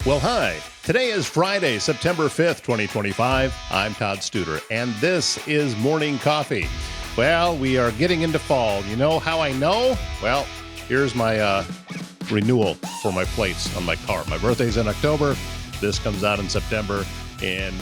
Well, hi. Today is Friday, September 5th, 2025. I'm Todd Studer, and this is Morning Coffee. Well, we are getting into fall. You know how I know? Well, here's my renewal for my plates on my car. My birthday's in October. This comes out in September. And,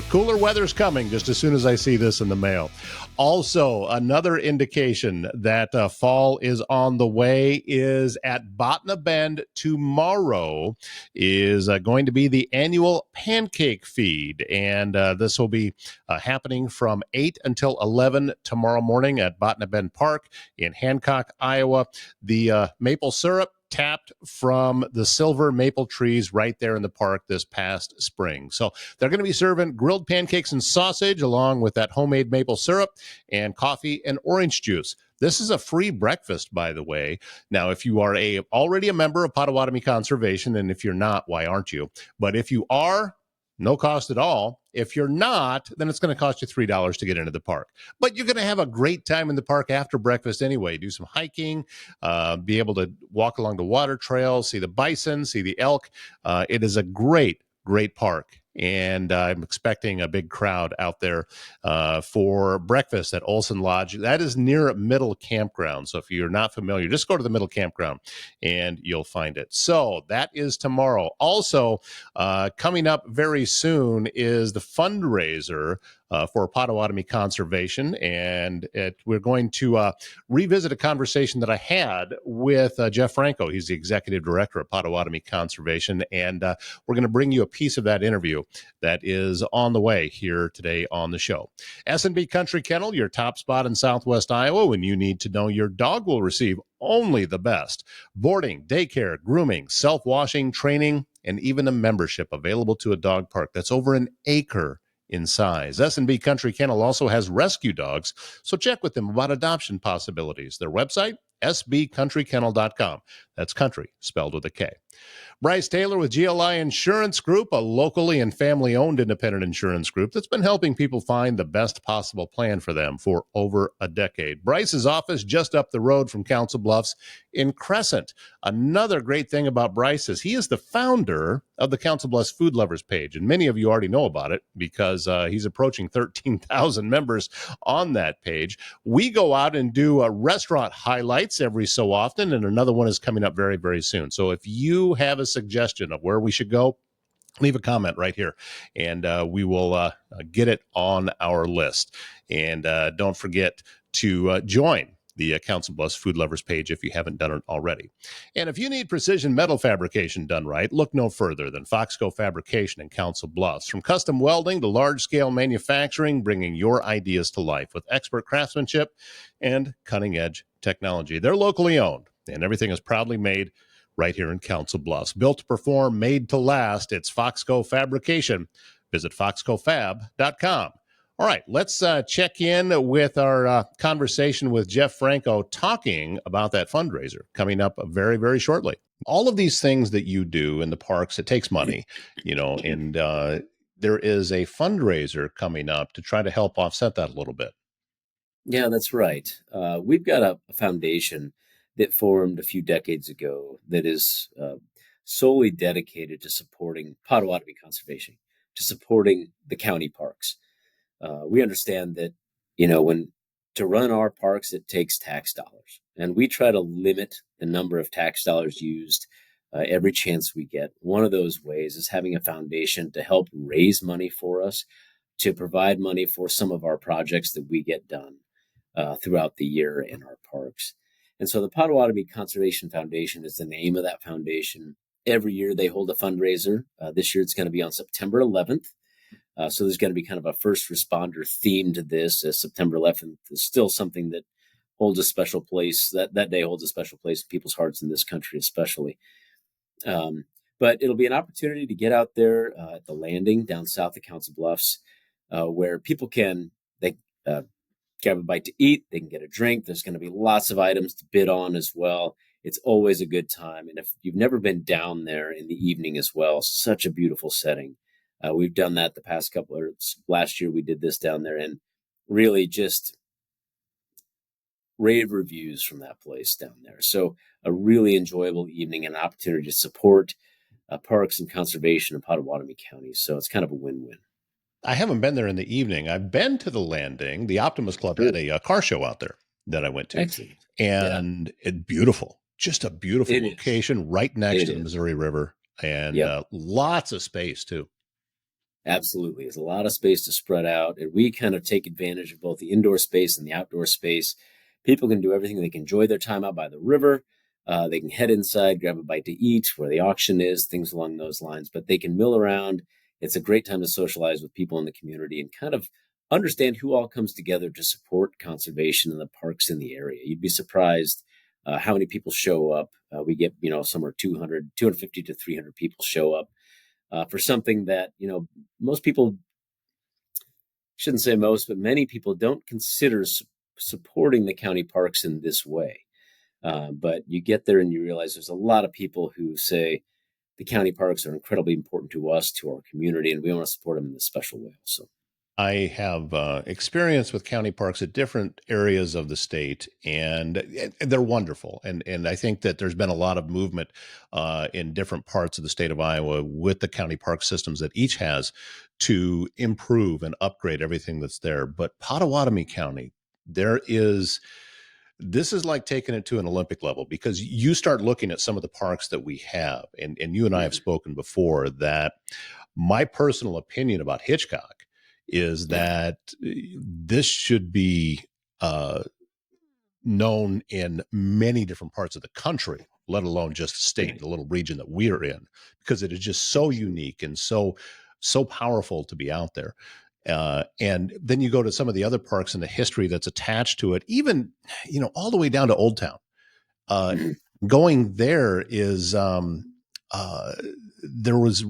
cooler weather's coming just as soon as I see this in the mail. Also, another indication that fall is on the way is at Botna Bend tomorrow is going to be the annual pancake feed. And this will be happening from 8 until 11 tomorrow morning at Botna Bend Park in Hancock, Iowa. The maple syrup tapped from the silver maple trees right there in the park this past spring. So they're going to be serving grilled pancakes and sausage along with that homemade maple syrup and coffee and orange juice. This is a free breakfast, by the way. Now, if you are already a member of Pottawattamie Conservation, and if you're not, why aren't you? But if you are, no cost at all. If you're not, then it's going to cost you $3 to get into the park. But you're going to have a great time in the park after breakfast anyway. Do some hiking, be able to walk along the water trails, see the bison, see the elk. It is a great park. And I'm expecting a big crowd out there for breakfast at Olson Lodge. That is near Middle Campground. So if you're not familiar, just go to the Middle Campground and you'll find it. So that is tomorrow. Also, coming up very soon is the fundraiser for Pottawattamie Conservation. And we're going to revisit a conversation that I had with Jeff Franco. He's the executive director of Pottawattamie Conservation. And we're going to bring you a piece of that interview that is on the way here today on the show. S&B Country Kennel, your top spot in Southwest Iowa when you need to know your dog will receive only the best. Boarding, daycare, grooming, self-washing, training, and even a membership available to a dog park that's over an acre in size. S&B Country Kennel also has rescue dogs, so check with them about adoption possibilities. Their website, sbcountrykennel.com. That's country, spelled with a K. Bryce Taylor with GLI Insurance Group, a locally and family-owned independent insurance group that's been helping people find the best possible plan for them for over a decade. Bryce's office just up the road from Council Bluffs in Crescent. Another great thing about Bryce is he is the founder of the Council Bluffs Food Lovers page, and many of you already know about it because he's approaching 13,000 members on that page. We go out and do restaurant highlights every so often, and another one is coming up very, very soon. So if you have a suggestion of where we should go, leave a comment right here, and we will get it on our list. And don't forget to join the Council Bluffs Food Lovers page if you haven't done it already. And if you need precision metal fabrication done right, look no further than Foxco Fabrication in Council Bluffs. From custom welding to large-scale manufacturing, bringing your ideas to life with expert craftsmanship and cutting-edge technology. They're locally owned, and everything is proudly made right here in Council Bluffs. Built to perform, made to last. It's Foxco Fabrication. Visit foxcofab.com. All right, let's check in with our conversation with Jeff Franco talking about that fundraiser coming up very, very shortly. All of these things that you do in the parks, it takes money, and there is a fundraiser coming up to try to help offset that a little bit. Yeah, that's right. We've got a foundation that formed a few decades ago that is solely dedicated to supporting Pottawattamie Conservation, to supporting the county parks. We understand that, when to run our parks, it takes tax dollars. And we try to limit the number of tax dollars used every chance we get. One of those ways is having a foundation to help raise money for us, to provide money for some of our projects that we get done throughout the year in our parks. And so the Pottawattamie Conservation Foundation is the name of that foundation. Every year they hold a fundraiser. This year it's going to be on September 11th. So there's going to be kind of a first responder theme to this. September 11th is still something that holds a special place. That day holds a special place in people's hearts in this country, especially. But it'll be an opportunity to get out there at the landing down south of Council Bluffs, where people can grab a bite to eat. They can get a drink. There's going to be lots of items to bid on as well. It's always a good time. And if you've never been down there in the evening as well, such a beautiful setting. We've done that the past couple of last year. We did this down there and really just rave reviews from that place down there. So a really enjoyable evening and an opportunity to support parks and conservation in Pottawattamie County. So it's kind of a win-win. I haven't been there in the evening. I've been to the landing. The Optimist Club had Sure. a car show out there that I went to, Excellent. Yeah, and it's beautiful. Just a beautiful it is. location right next It to the is. Missouri River, and Yep. lots of space too. Absolutely. There's a lot of space to spread out. And we kind of take advantage of both the indoor space and the outdoor space. People can do everything. They can enjoy their time out by the river. They can head inside, grab a bite to eat where the auction is, things along those lines. But they can mill around. It's a great time to socialize with people in the community and kind of understand who all comes together to support conservation in the parks in the area. You'd be surprised how many people show up. We get, somewhere 250 to 300 people show up for something that most people, shouldn't say most, but many people don't consider supporting the county parks in this way. But you get there and you realize there's a lot of people who say the county parks are incredibly important to us, to our community, and we want to support them in this special way. So, I have experience with county parks at different areas of the state, and they're wonderful. And I think that there's been a lot of movement in different parts of the state of Iowa with the county park systems that each has to improve and upgrade everything that's there. But Pottawattamie County, there is this is like taking it to an Olympic level, because you start looking at some of the parks that we have, and you and I have mhm. spoken before that my personal opinion about Hitchcock is Yeah, that this should be uh, known in many different parts of the country, let alone just the state, right. the little region that we're in, because it is just so unique and so powerful to be out there. And then you go to some of the other parks and the history that's attached to it, even all the way down to Old Town. Uh, Mhm. Going there is uh, there was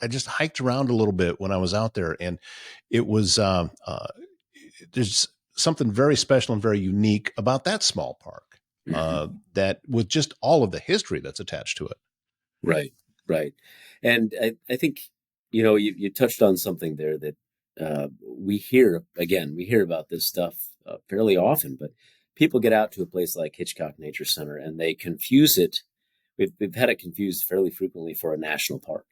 I just hiked around a little bit when I was out there, and it was there's something very special and very unique about that small park. Mhm. That with just all of the history that's attached to it. Right, right. And I think, you touched on something there that we hear about this stuff fairly often, but people get out to a place like Hitchcock Nature Center and they confuse it. We've had it confused fairly frequently for a national park.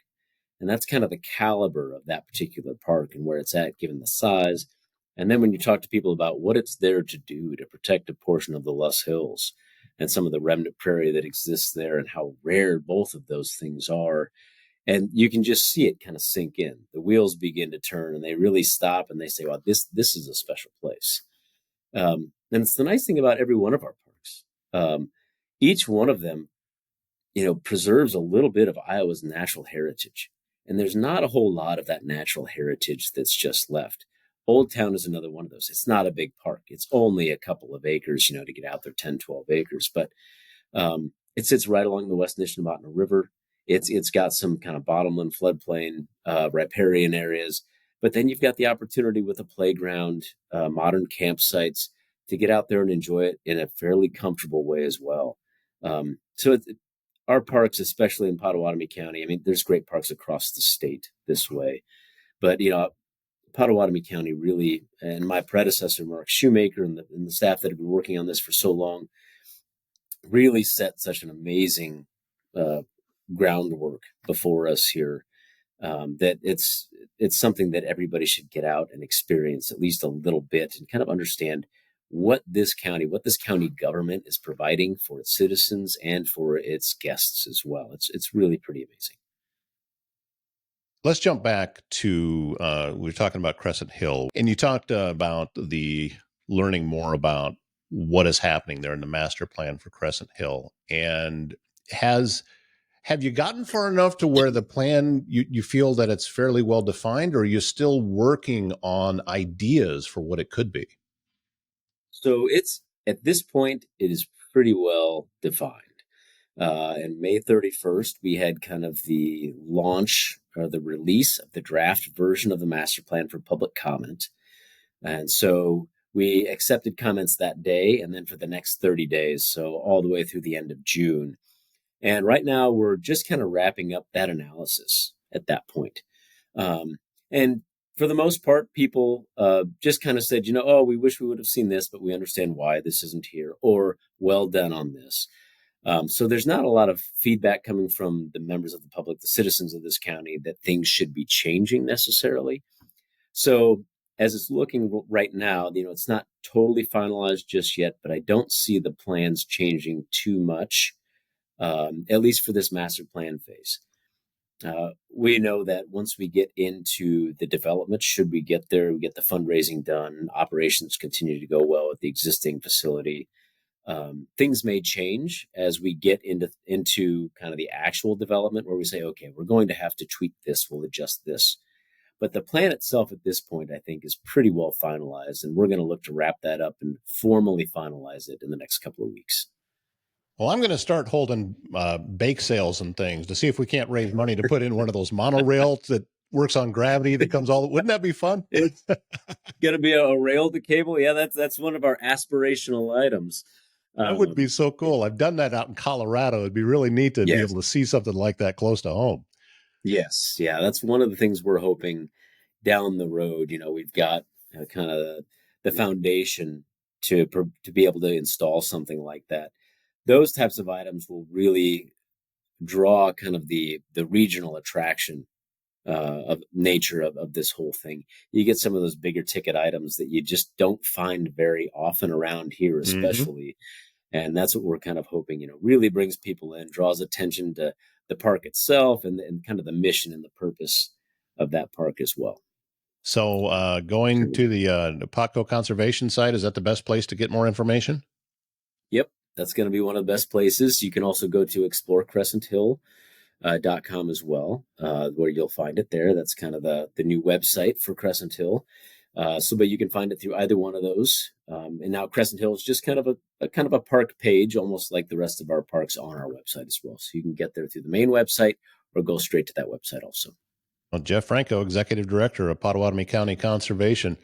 And that's kind of the caliber of that particular park and where it's at, given the size. And then when you talk to people about what it's there to do to protect a portion of the Luss Hills and some of the remnant prairie that exists there and how rare both of those things are, and you can just see it kind of sink in. The wheels begin to turn and they really stop and they say, "Wow, this is a special place." And it's the nice thing about every one of our parks. Each one of them preserves a little bit of Iowa's natural heritage. And there's not a whole lot of that natural heritage that's just left. Old Town is another one of those. It's not a big park. It's only a couple of acres, to get out there, 10, 12 acres. But it sits right along the West Nishnabotna River. It's got some kind of bottomland floodplain, riparian areas. But then you've got the opportunity with a playground, modern campsites to get out there and enjoy it in a fairly comfortable way as well. So our parks, especially in Pottawattamie County, I mean, there's great parks across the state this way, but Pottawattamie County really, and my predecessor Mark Shoemaker and the staff that have been working on this for so long, really set such an amazing uh, groundwork before us here, that it's something that everybody should get out and experience at least a little bit and kind of understand what this county government is providing for its citizens and for its guests as well. It's really pretty amazing. Let's jump back to we were talking about Crescent Hill, and you talked about the learning more about what is happening there in the master plan for Crescent Hill. And has have you gotten far enough to where the plan you feel that it's fairly well defined, or are you still working on ideas for what it could be? So it's at this point it is pretty well defined. And May 31st, we had kind of the launch or the release of the draft version of the master plan for public comment. And so we accepted comments that day and then for the next 30 days, so all the way through the end of June. And right now we're just kind of wrapping up that analysis at that point. And for the most part, people just kind of said, oh, we wish we would have seen this, but we understand why this isn't here, or well done on this. So there's not a lot of feedback coming from the members of the public, the citizens of this county, that things should be changing necessarily. So as it's looking right now, it's not totally finalized just yet, but I don't see the plans changing too much, at least for this master plan phase. We know that once we get into the development, should we get there, we get the fundraising done, operations continue to go well at the existing facility. Things may change as we get into kind of the actual development, where we say, okay, we're going to have to tweak this, we'll adjust this. But the plan itself at this point, I think, is pretty well finalized, and we're going to look to wrap that up and formally finalize it in the next couple of weeks. Well, I'm going to start holding bake sales and things to see if we can't raise money to put in one of those monorails that works on gravity that comes all. Wouldn't that be fun? It's going to be a rail to cable. Yeah, that's one of our aspirational items. That would be so cool. I've done that out in Colorado. It'd be really neat to be able to see something like that close to home. Yes. Yeah, that's one of the things we're hoping down the road. We've got kind of the foundation to be able to install something like that. Those types of items will really draw kind of the regional attraction of nature of this whole thing. You get some of those bigger ticket items that you just don't find very often around here, especially. Mm-hmm. And that's what we're kind of hoping, really brings people in, draws attention to the park itself and kind of the mission and the purpose of that park as well. So going to the Pottawattamie Conservation site, is that the best place to get more information? Yep. That's going to be one of the best places. You can also go to explorecrescenthill.com as well, where you'll find it there. That's kind of the new website for Crescent Hill. But you can find it through either one of those. And now Crescent Hill is just kind of a park page, almost like the rest of our parks on our website as well. So you can get there through the main website or go straight to that website also. Well, Jeff Franco, Executive Director of Pottawattamie County Conservation.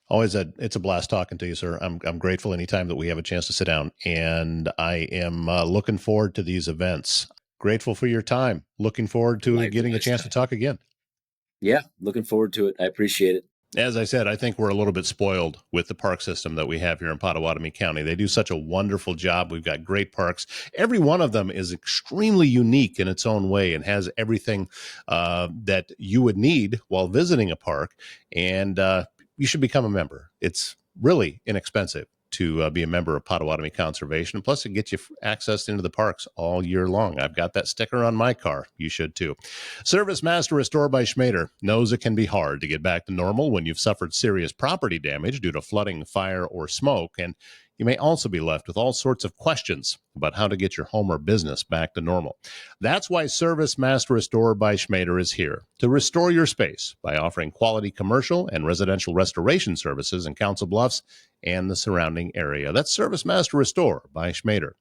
It's a blast talking to you, sir. I'm grateful anytime that we have a chance to sit down, and I am looking forward to these events. Grateful for your time. Looking forward to getting a chance to talk again. Yeah, looking forward to it. I appreciate it. As I said, I think we're a little bit spoiled with the park system that we have here in Pottawattamie County. They do such a wonderful job. We've got great parks. Every one of them is extremely unique in its own way and has everything that you would need while visiting a park. And you should become a member. It's really inexpensive to be a member of Pottawattamie Conservation. Plus, it gets you access into the parks all year long. I've got that sticker on my car. You should too. Service Master Restore by Schmader knows it can be hard to get back to normal when you've suffered serious property damage due to flooding, fire, or smoke. And you may also be left with all sorts of questions about how to get your home or business back to normal. That's why Service Master Restore by Schmader is here to restore your space by offering quality commercial and residential restoration services in Council Bluffs and the surrounding area. That's Service Master Restore by Schmader.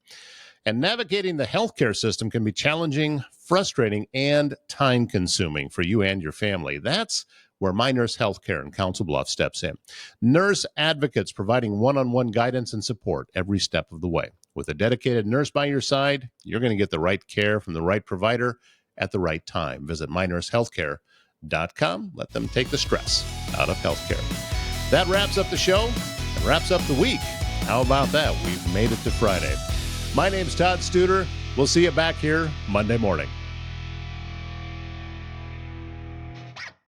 And navigating the healthcare system can be challenging, frustrating, and time-consuming for you and your family. That's where My Nurse Healthcare in Council Bluffs steps in. Nurse advocates providing one-on-one guidance and support every step of the way. With a dedicated nurse by your side, you're going to get the right care from the right provider at the right time. Visit mynursehealthcare.com. Let them take the stress out of healthcare. That wraps up the show and wraps up the week. How about that? We've made it to Friday. My name's Todd Studer. We'll see you back here Monday morning.